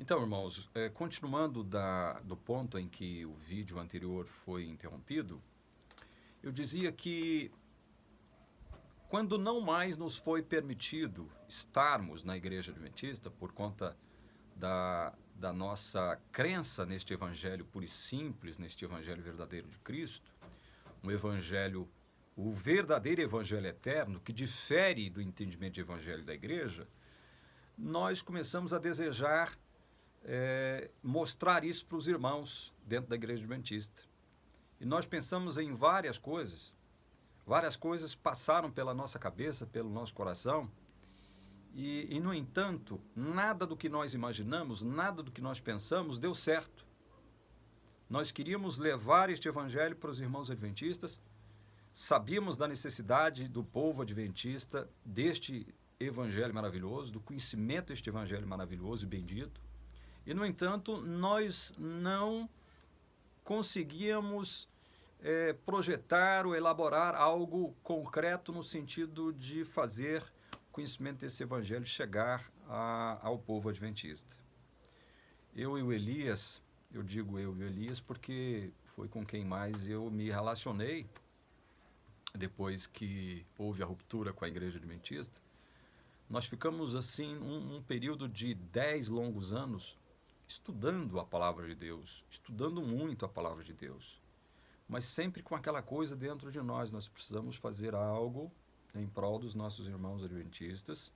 Então, irmãos, continuando do ponto em que o vídeo anterior foi interrompido, eu dizia que quando não mais nos foi permitido estarmos na Igreja Adventista por conta da nossa crença neste Evangelho puro e simples, neste Evangelho verdadeiro de Cristo, um Evangelho, o verdadeiro Evangelho eterno, que difere do entendimento de Evangelho da Igreja, nós começamos a desejar mostrar isso para os irmãos dentro da Igreja Adventista. E nós pensamos em várias coisas passaram pela nossa cabeça, pelo nosso coração, e no entanto, nada do que nós imaginamos, nada do que nós pensamos deu certo. Nós queríamos levar este Evangelho para os irmãos adventistas, sabíamos da necessidade do povo adventista deste Evangelho maravilhoso, do conhecimento deste Evangelho maravilhoso e bendito, e no entanto, nós não conseguíamos projetar ou elaborar algo concreto no sentido de fazer o conhecimento desse Evangelho chegar ao povo adventista. Eu e o Elias, eu digo eu e o Elias porque foi com quem mais eu me relacionei depois que houve a ruptura com a Igreja Adventista. Nós ficamos assim um período de 10 longos anos estudando a Palavra de Deus, estudando muito a Palavra de Deus. Mas sempre com aquela coisa dentro de nós precisamos fazer algo em prol dos nossos irmãos adventistas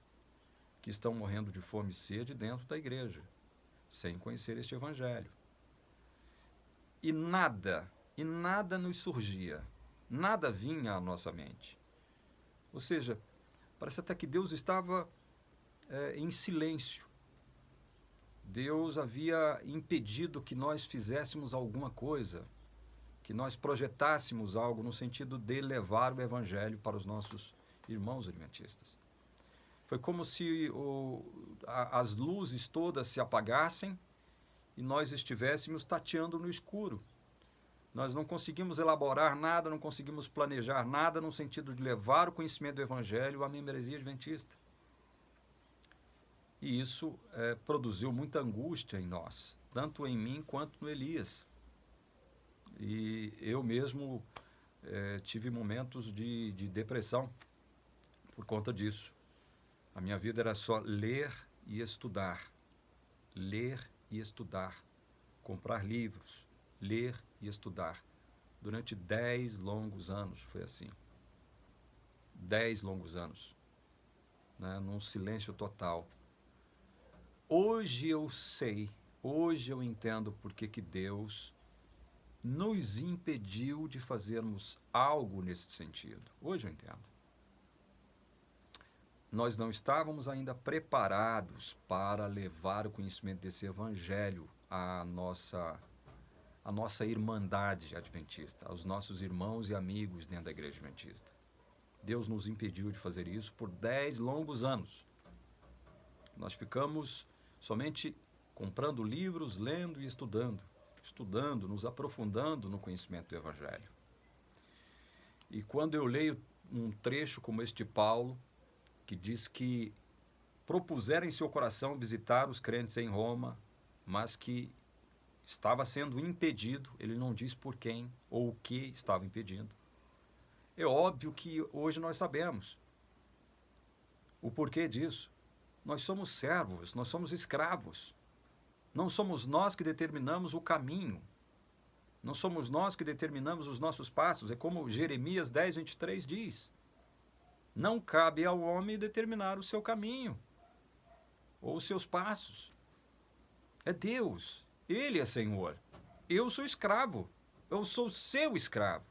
que estão morrendo de fome e sede dentro da igreja, sem conhecer este Evangelho. E nada nos surgia, nada vinha à nossa mente. Ou seja, parece até que Deus estava em silêncio. Deus havia impedido que nós fizéssemos alguma coisa, que nós projetássemos algo no sentido de levar o Evangelho para os nossos irmãos adventistas. Foi como se as luzes todas se apagassem e nós estivéssemos tateando no escuro. Nós não conseguimos elaborar nada, não conseguimos planejar nada no sentido de levar o conhecimento do Evangelho à membresia adventista. E isso produziu muita angústia em nós, tanto em mim quanto no Elias. E eu mesmo tive momentos de depressão por conta disso. A minha vida era só ler e estudar, comprar livros, ler e estudar. Durante 10 longos anos foi assim. 10 longos anos, né, num silêncio total. Hoje eu sei, hoje eu entendo por que Deus nos impediu de fazermos algo nesse sentido. Hoje eu entendo. Nós não estávamos ainda preparados para levar o conhecimento desse Evangelho à nossa irmandade adventista, aos nossos irmãos e amigos dentro da Igreja Adventista. Deus nos impediu de fazer isso por 10 longos anos. Nós ficamos somente comprando livros, lendo e estudando, nos aprofundando no conhecimento do Evangelho. E quando eu leio um trecho como este de Paulo, que diz que propuseram em seu coração visitar os crentes em Roma, mas que estava sendo impedido, ele não diz por quem ou o que estava impedindo. É óbvio que hoje nós sabemos o porquê disso. Nós somos servos, nós somos escravos. Não somos nós que determinamos o caminho. Não somos nós que determinamos os nossos passos. É como Jeremias 10, 23 diz. Não cabe ao homem determinar o seu caminho ou os seus passos. É Deus. Ele é Senhor. Eu sou escravo. Eu sou seu escravo.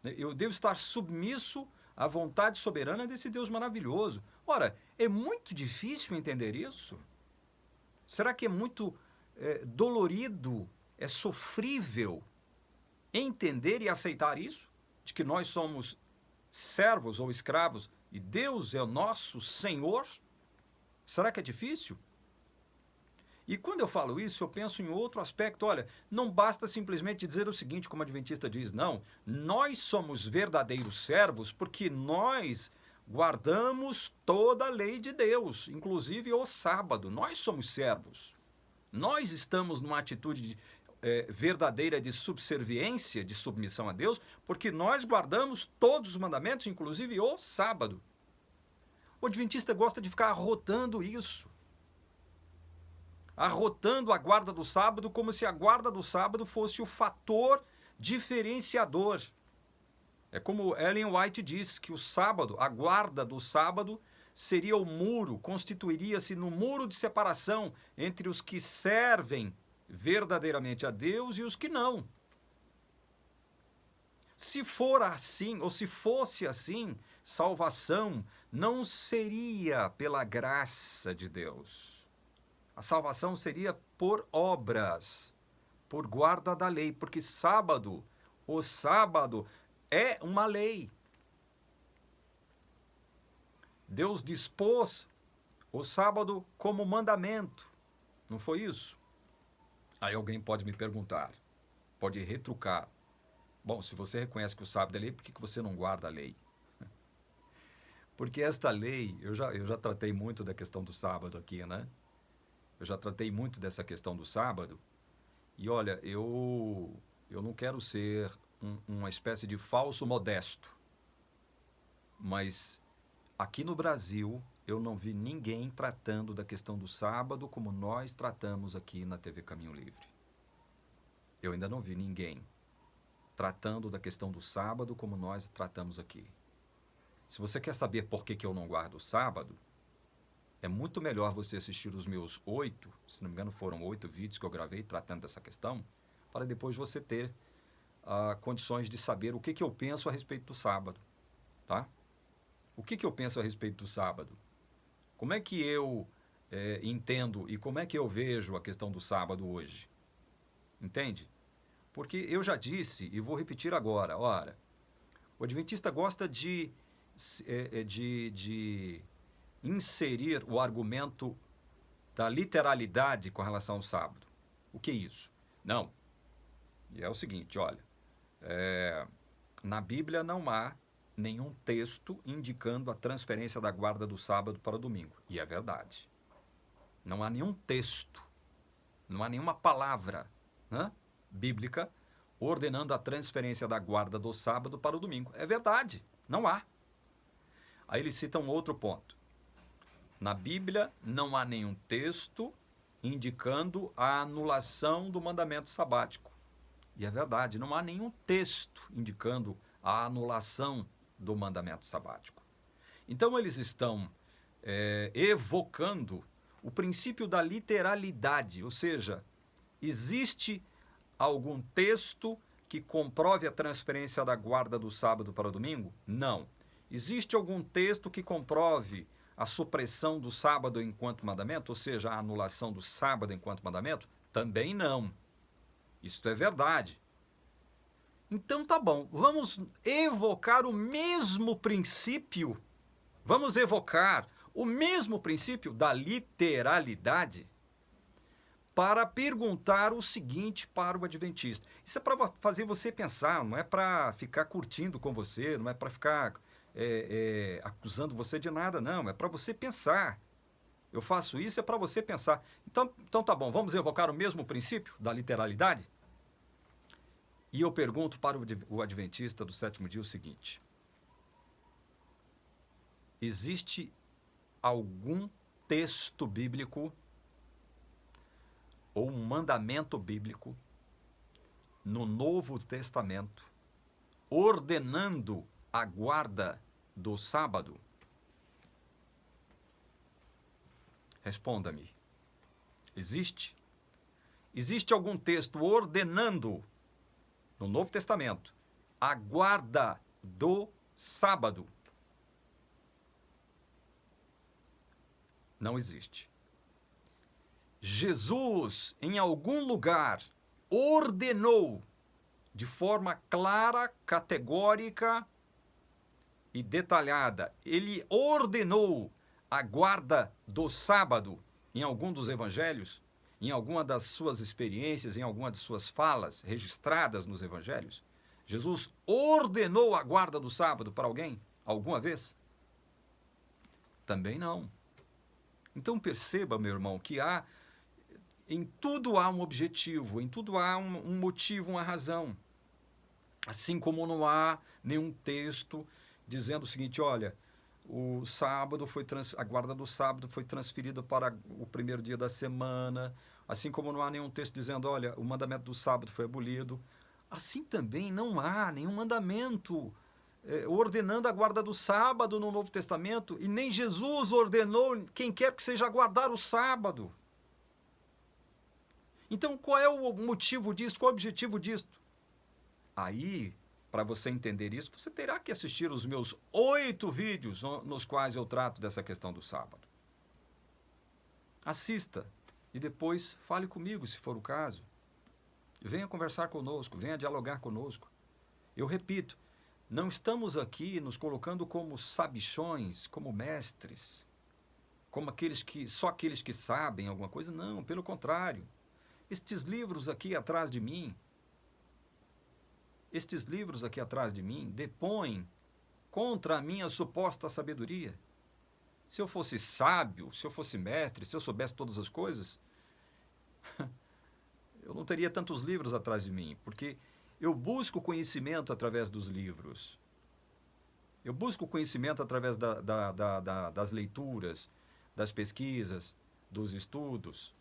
Eu devo estar submisso à vontade soberana desse Deus maravilhoso. Ora, é muito difícil entender isso? Será que é muito dolorido, é sofrível entender e aceitar isso? De que nós somos servos ou escravos e Deus é o nosso Senhor? Será que é difícil? E quando eu falo isso, eu penso em outro aspecto. Olha, não basta simplesmente dizer o seguinte, como a Adventista diz, não. Nós somos verdadeiros servos porque nós guardamos toda a lei de Deus, inclusive o sábado. Nós somos servos. Nós estamos numa atitude verdadeira de subserviência, de submissão a Deus, porque nós guardamos todos os mandamentos, inclusive o sábado. O adventista gosta de ficar arrotando isso. Arrotando a guarda do sábado como se a guarda do sábado fosse o fator diferenciador. É como Ellen White diz, que o sábado, a guarda do sábado, seria o muro, constituiria-se no muro de separação entre os que servem verdadeiramente a Deus e os que não. Se for assim, ou se fosse assim, salvação não seria pela graça de Deus. A salvação seria por obras, por guarda da lei, porque o sábado é uma lei. Deus dispôs o sábado como mandamento, não foi isso? Aí alguém pode me perguntar, pode retrucar. Bom, se você reconhece que o sábado é lei, por que você não guarda a lei? Porque esta lei, eu já tratei muito da questão do sábado aqui, né? Eu já tratei muito dessa questão do sábado. E olha, eu não quero ser uma espécie de falso modesto. Mas aqui no Brasil, eu não vi ninguém tratando da questão do sábado como nós tratamos aqui na TV Caminho Livre. Eu ainda não vi ninguém tratando da questão do sábado como nós tratamos aqui. Se você quer saber por que eu não guardo o sábado, é muito melhor você assistir os meus 8, se não me engano foram 8 vídeos que eu gravei tratando dessa questão, para depois você ter condições de saber o que eu penso a respeito do sábado, tá? O que eu penso a respeito do sábado? Como é que eu entendo e como é que eu vejo a questão do sábado hoje? Entende? Porque eu já disse e vou repetir agora, ora, o adventista gosta de inserir o argumento da literalidade com relação ao sábado. O que é isso? Não. E é o seguinte, olha, na Bíblia não há nenhum texto indicando a transferência da guarda do sábado para o domingo. E é verdade. Não há nenhum texto, não há nenhuma palavra, né, bíblica ordenando a transferência da guarda do sábado para o domingo. É verdade, não há. Aí ele cita um outro ponto. Na Bíblia não há nenhum texto indicando a anulação do mandamento sabático. E é verdade, não há nenhum texto indicando a anulação do mandamento sabático. Então eles estão evocando o princípio da literalidade, ou seja, existe algum texto que comprove a transferência da guarda do sábado para o domingo? Não. Existe algum texto que comprove a supressão do sábado enquanto mandamento, ou seja, a anulação do sábado enquanto mandamento? Também não. Isto é verdade. Então tá bom, vamos evocar o mesmo princípio, vamos evocar o mesmo princípio da literalidade para perguntar o seguinte para o adventista. Isso é para fazer você pensar, não é para ficar curtindo com você, não é para ficar acusando você de nada, não, é para você pensar. Eu faço isso, é para você pensar. Então tá bom, vamos evocar o mesmo princípio da literalidade? E eu pergunto para o adventista do sétimo dia o seguinte: existe algum texto bíblico ou um mandamento bíblico no Novo Testamento ordenando a guarda do sábado? Responda-me. Existe? Existe algum texto ordenando no Novo Testamento a guarda do sábado? Não existe. Jesus, em algum lugar, ordenou de forma clara, categórica e detalhada. Ele ordenou a guarda do sábado em algum dos evangelhos, em alguma das suas experiências, em alguma de suas falas registradas nos evangelhos? Jesus ordenou a guarda do sábado para alguém, alguma vez? Também não. Então perceba, meu irmão, que em tudo há um objetivo, em tudo há um motivo, uma razão. Assim como não há nenhum texto dizendo o seguinte, olha, a guarda do sábado foi transferida para o primeiro dia da semana, assim como não há nenhum texto dizendo, olha, o mandamento do sábado foi abolido. Assim também não há nenhum mandamento ordenando a guarda do sábado no Novo Testamento, e nem Jesus ordenou quem quer que seja guardar o sábado. Então, qual é o motivo disso? Qual é o objetivo disso? Aí, para você entender isso, você terá que assistir os meus 8 vídeos nos quais eu trato dessa questão do sábado. Assista e depois fale comigo, se for o caso. Venha conversar conosco, venha dialogar conosco. Eu repito, não estamos aqui nos colocando como sabichões, como mestres, como só aqueles que sabem alguma coisa. Não, pelo contrário. Estes livros aqui atrás de mim depõem contra a minha suposta sabedoria. Se eu fosse sábio, se eu fosse mestre, se eu soubesse todas as coisas, eu não teria tantos livros atrás de mim, porque eu busco conhecimento através dos livros. Eu busco conhecimento através das leituras, das pesquisas, dos estudos.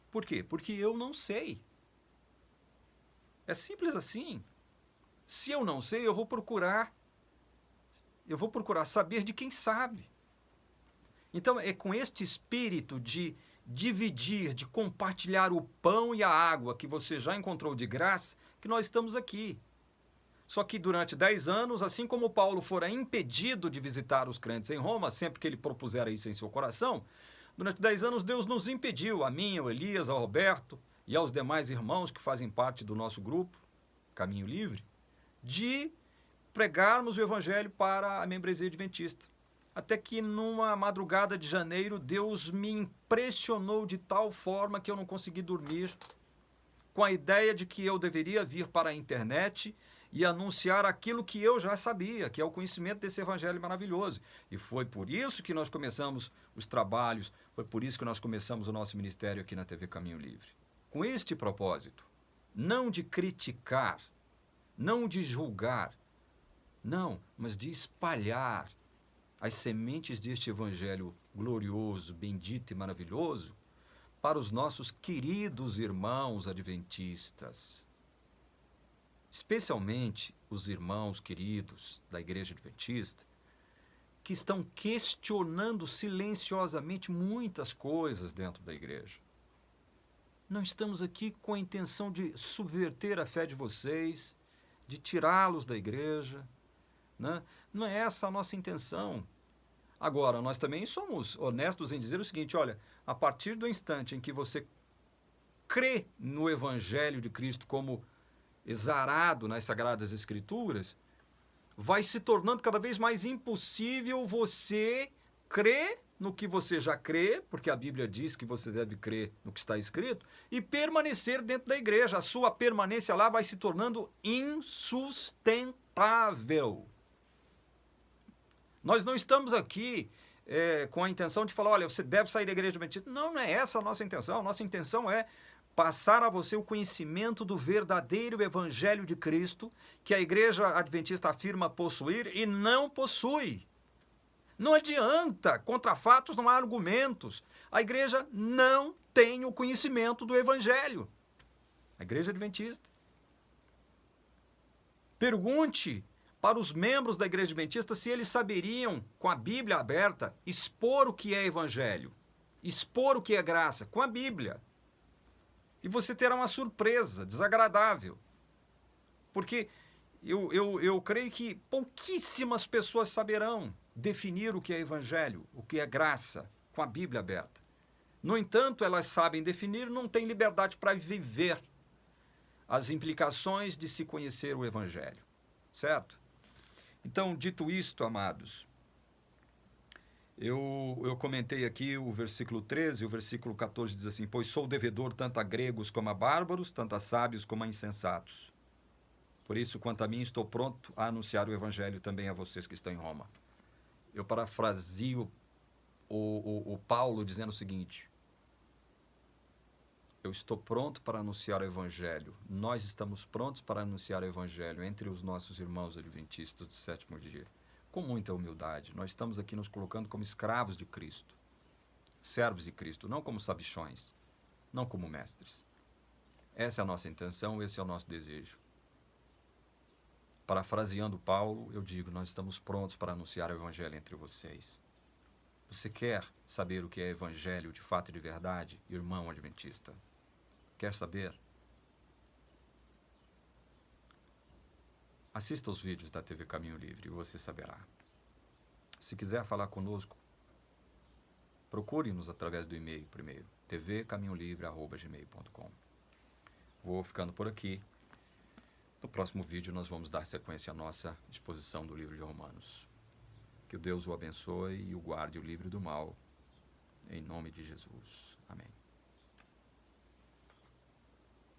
Por quê? Porque eu não sei. É simples assim. Se eu não sei, eu vou procurar saber de quem sabe. Então, é com este espírito de dividir, de compartilhar o pão e a água que você já encontrou de graça, que nós estamos aqui. Só que durante 10 anos, assim como Paulo fora impedido de visitar os crentes em Roma, sempre que ele propusera isso em seu coração, durante 10 anos Deus nos impediu, a mim, ao Elias, ao Roberto e aos demais irmãos que fazem parte do nosso grupo, Caminho Livre, de pregarmos o evangelho para a membresia adventista. Até que numa madrugada de janeiro, Deus me impressionou de tal forma que eu não consegui dormir, com a ideia de que eu deveria vir para a internet e anunciar aquilo que eu já sabia, que é o conhecimento desse evangelho maravilhoso. E foi por isso que nós começamos os trabalhos, foi por isso que nós começamos o nosso ministério aqui na TV Caminho Livre. Com este propósito, não de criticar, não de julgar, não, mas de espalhar as sementes deste evangelho glorioso, bendito e maravilhoso para os nossos queridos irmãos adventistas. Especialmente os irmãos queridos da Igreja Adventista, que estão questionando silenciosamente muitas coisas dentro da igreja. Não estamos aqui com a intenção de subverter a fé de vocês, de tirá-los da igreja, né? Não é essa a nossa intenção. Agora, nós também somos honestos em dizer o seguinte, olha, a partir do instante em que você crê no Evangelho de Cristo como exarado nas Sagradas Escrituras, vai se tornando cada vez mais impossível você crer no que você já crê, porque a Bíblia diz que você deve crer no que está escrito, e permanecer dentro da igreja. A sua permanência lá vai se tornando insustentável. Nós não estamos aqui com a intenção de falar, olha, você deve sair da igreja adventista. Não, não é essa a nossa intenção. A nossa intenção é passar a você o conhecimento do verdadeiro evangelho de Cristo, que a igreja adventista afirma possuir e não possui. Não adianta, contra fatos não há argumentos. A igreja não tem o conhecimento do evangelho. A igreja adventista. Pergunte para os membros da igreja adventista se eles saberiam, com a Bíblia aberta, expor o que é evangelho, expor o que é graça, com a Bíblia. E você terá uma surpresa desagradável. Porque eu creio que pouquíssimas pessoas saberão definir o que é evangelho, o que é graça, com a Bíblia aberta. No entanto, elas sabem definir, não têm liberdade para viver as implicações de se conhecer o evangelho. Certo? Então, dito isto, amados, eu comentei aqui o versículo 13, o versículo 14 diz assim, pois sou devedor tanto a gregos como a bárbaros, tanto a sábios como a insensatos. Por isso, quanto a mim, estou pronto a anunciar o evangelho também a vocês que estão em Roma. Eu parafrasio o Paulo dizendo o seguinte: eu estou pronto para anunciar o Evangelho. Nós estamos prontos para anunciar o Evangelho entre os nossos irmãos adventistas do sétimo dia. Com muita humildade, nós estamos aqui nos colocando como escravos de Cristo, servos de Cristo, não como sabichões, não como mestres. Essa é a nossa intenção, esse é o nosso desejo. Parafraseando Paulo, eu digo, nós estamos prontos para anunciar o Evangelho entre vocês. Você quer saber o que é Evangelho de fato e de verdade, irmão adventista? Quer saber? Assista os vídeos da TV Caminho Livre e você saberá. Se quiser falar conosco, procure-nos através do e-mail primeiro, tvcaminholivre@gmail.com. Vou ficando por aqui. No próximo vídeo nós vamos dar sequência à nossa exposição do livro de Romanos. Que o Deus o abençoe e o guarde o livre do mal, em nome de Jesus. Amém.